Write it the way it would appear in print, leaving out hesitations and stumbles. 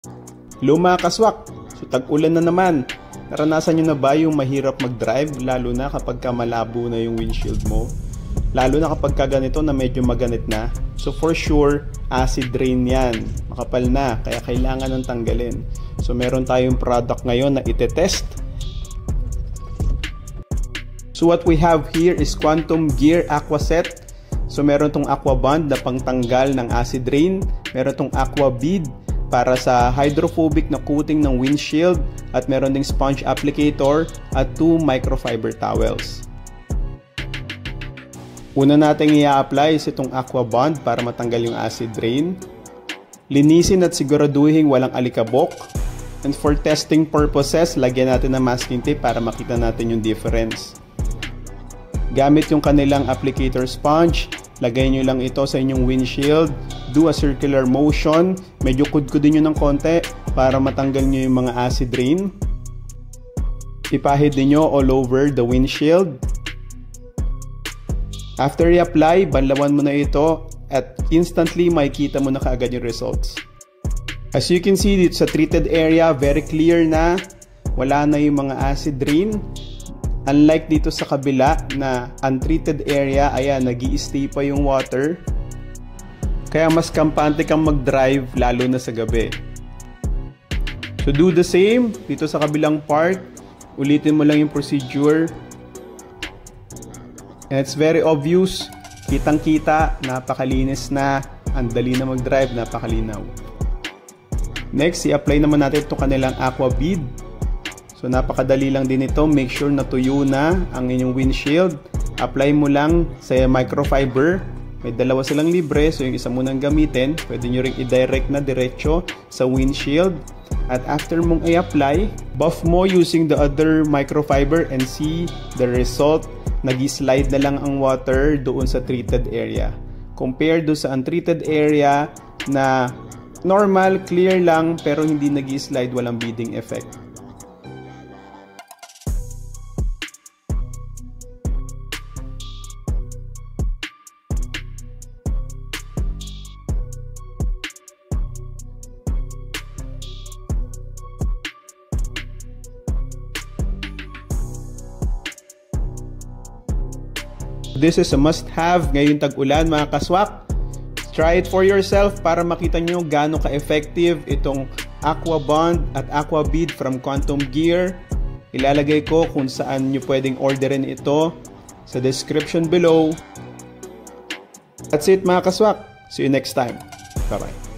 Hello mga kaswak! So tag-ulan na naman. Naranasan nyo na ba yung mahirap mag-drive lalo na kapag malabo na yung windshield mo? Lalo na kapag ganito na medyo maganit na. So for sure, acid rain yan. Makapal na, kaya kailangan ng tanggalin. So meron tayong product ngayon na itetest. So what we have here is Quantum Gear Aqua Set. So meron tong Aqua Bond na pangtanggal ng acid rain. Meron tong Aqua Bead para sa hydrophobic na coating ng windshield, at meron ding sponge applicator at 2 microfiber towels. Una nating i-apply is itong Aqua Bond para matanggal yung acid rain. Linisin at siguraduhin walang alikabok. And for testing purposes, lagyan natin ng masking tape para makita natin yung difference. Gamit yung kanilang applicator sponge, lagay nyo lang ito sa inyong windshield. Do a circular motion. Medyo kudkudin nyo ng konti para matanggal nyo yung mga acid rain. Ipahid niyo all over the windshield. After i-apply, banlawan mo na ito at instantly makikita mo na kaagad yung results. As you can see dito sa treated area, very clear na. Wala na yung mga acid rain. Unlike dito sa kabila na untreated area, ayan, nag-i-stay pa yung water. Kaya mas kampante kang mag-drive lalo na sa gabi. So do the same dito sa kabilang part. Ulitin mo lang yung procedure. And it's very obvious. Kitang-kita, napakalinis na. Ang dali na mag-drive, napakalinaw. Next, i-apply naman natin ito kanilang Aqua Bead. So napakadali lang din ito. Make sure na tuyo na ang inyong windshield. Apply mo lang sa microfiber. May dalawa silang libre, so yung isa munang gamitin. Pwede nyo rin i-direct na diretso sa windshield. At after mong i-apply, buff mo using the other microfiber and see the result. Nag-slide na lang ang water doon sa treated area. Compared do sa untreated area na normal, clear lang, pero hindi nag-slide, walang beading effect. This is a must-have ngayong tag-ulan mga kaswak. Try it for yourself para makita nyo gaano ka-effective itong Aqua Bond at Aqua Bead from Quantum Gear. Ilalagay ko kung saan nyo pwedeng orderin ito sa description below. That's it mga kaswak. See you next time. Bye-bye.